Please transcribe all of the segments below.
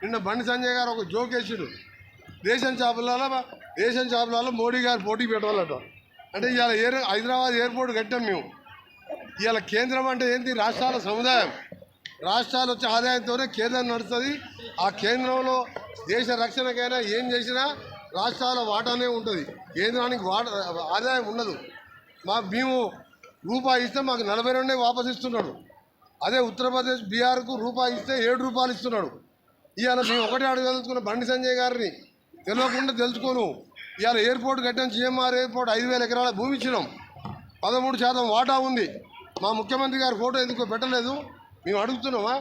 నిన్న బండి సంజయ్ గారు ఒక జోక్ వేసాడు, రేషన్ షాపులలో మోడీ గారు పోటీ పెట్టాలట. అంటే ఇవాళ హైదరాబాద్ ఎయిర్పోర్ట్ కట్టాం మేము. ఇవాళ కేంద్రం అంటే ఏంటి? రాష్ట్రాల సముదాయం. రాష్ట్రాలు వచ్చే ఆదాయంతోనే కేంద్రం నడుస్తుంది. ఆ కేంద్రంలో దేశ రక్షణకైనా ఏం చేసినా రాష్ట్రాల వాటానే ఉంటుంది, కేంద్రానికి ఆదాయం ఉండదు. మేము రూపాయి ఇస్తే మాకు 42 వాపసు ఇస్తున్నాడు. అదే ఉత్తరప్రదేశ్ బీహార్కు రూపాయి ఇస్తే 7 రూపాయలు ఇస్తున్నాడు. ఇవాళ మేము ఒకటే అడగదలుచుకున్న బండి సంజయ్ గారిని, తెలియకుండా తెలుసుకోను. ఇవాళ ఎయిర్పోర్ట్ కట్టాం, జిఎంఆర్ ఎయిర్పోర్ట్ 5,000 ఎకరాల భూమి ఇచ్చినాం, 13% వాటా ఉంది. మా ముఖ్యమంత్రి గారి ఫోటో ఎందుకో పెట్టలేదు. మేము అడుగుతున్నామా?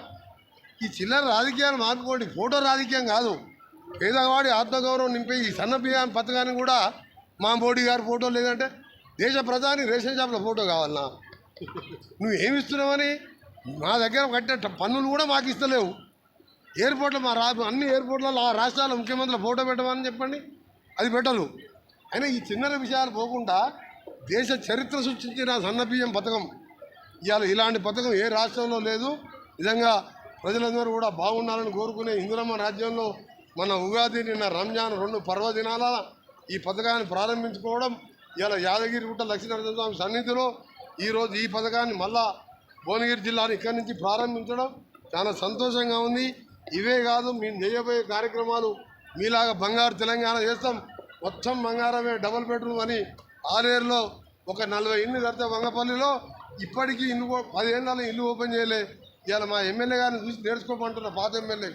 ఈ చిల్లర రాజకీయాలు మార్పుకోండి, ఫోటో రాజకీయం కాదు. పేదవాడి ఆత్మగౌరవం నింపే ఈ సన్న బియ్యం పథకాన్ని కూడా మా మోడీ గారి ఫోటో లేదంటే దేశ ప్రధాని రేషన్ షాపుల ఫోటో కావాలన్నా? నువ్వేమి ఇస్తున్నావని మా దగ్గర కట్టే పన్నులు కూడా మాకు ఇస్తలేవు. ఎయిర్పోర్ట్లో అన్ని ఎయిర్పోర్ట్లలో ఆ రాష్ట్రాల ముఖ్యమంత్రుల ఫోటో పెట్టమని చెప్పండి, అది పెట్టరు. అయినా ఈ చిన్న విషయాలు పోకుండా దేశ చరిత్ర సృష్టించిన సన్నబియ్యం పథకం, ఇవాళ ఇలాంటి పథకం ఏ రాష్ట్రంలో లేదు. నిజంగా ప్రజలందరూ కూడా బాగుండాలని కోరుకునే ఇందిరమ్మ రాజ్యంలో మన ఉగాది, నిన్న రంజాన్ 2 పర్వదినాల ఈ పథకాన్ని ప్రారంభించుకోవడం, ఇవాళ యాదగిరిగుట్ట లక్ష్మీనరసింహస్వామి సన్నిధిలో ఈరోజు ఈ పథకాన్ని మళ్ళా భువనగిరి జిల్లాను ఇక్కడి నుంచి ప్రారంభించడం చాలా సంతోషంగా ఉంది. ఇవే కాదు, మేము చేయబోయే కార్యక్రమాలు మీలాగా బంగారు తెలంగాణ చేస్తాం, మొత్తం బంగారమే, డబుల్ బెడ్రూమ్ అని ఆరేరులో ఒక 40 ఇల్లు కడితే వంగపల్లిలో ఇప్పటికీ 10 ఏళ్ళలో ఇల్లు ఓపెన్ చేయలే. ఇవాళ మా ఎమ్మెల్యే గారిని చూసి నేర్చుకోమంటున్న పాత ఎమ్మెల్యే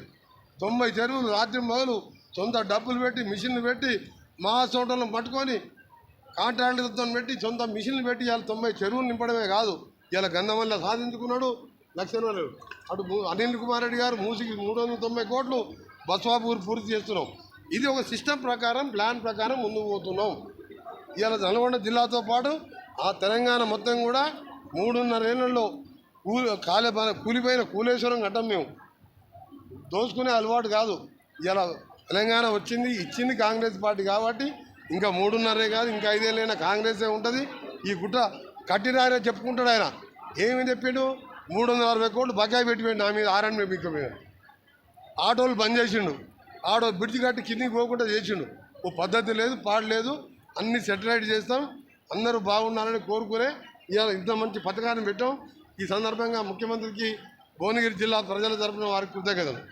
90 చెరువులు రాత్రి మొదలు సొంత డబ్బులు పెట్టి మిషన్లు పెట్టి మా చోటలను పట్టుకొని కాంట్రాక్టర్లతో పెట్టి సొంత మిషన్లు పెట్టి ఇవాళ 90 చెరువులు నింపడమే కాదు, ఇవాళ గంధమల్ల సాధించుకున్నాడు. లక్షణాలు అటు అనిల్ కుమార్ రెడ్డి గారు మూసికి 390 కోట్లు బస్వాపూర్ పూర్తి చేస్తున్నాం. ఇది ఒక సిస్టమ్ ప్రకారం, ప్లాన్ ప్రకారం ముందుకు పోతున్నాం. ఇవాళ నల్గొండ జిల్లాతో పాటు ఆ తెలంగాణ మొత్తం కూడా 3.5 ఏళ్లలో కూలిపోయిన కూలేశ్వరం కట్టం మేము దోచుకునే అలవాటు కాదు. ఇలా తెలంగాణ వచ్చింది ఇచ్చింది కాంగ్రెస్ పార్టీ కాబట్టి ఇంకా 3.5 కాదు, ఇంకా 5 ఏళ్ళైనా కాంగ్రెసే ఉంటుంది. ఈ గుట్ట కట్టినారే చెప్పుకుంటాడు ఆయన. ఏమి చెప్పిండు? 360 కోట్లు బకాయి పెట్టిపోయింది నా మీద, ఆర్ఎండ్బి బిక్క మీద. ఆటోలు బంద్ చేసిండు, ఆటో బ్రిడ్జి కట్టి కిందికి పోకుండా చేసిండు. ఓ పద్ధతి లేదు, పాడు లేదు. అన్ని సెటిలైట్ చేస్తాం, అందరూ బాగున్నారని కోరుకునే ఇవాళ ఇంత మంచి పథకాన్ని పెట్టాం. ఈ సందర్భంగా ముఖ్యమంత్రికి భువనగిరి జిల్లా ప్రజల తరపున వారికి కృతజ్ఞతలు.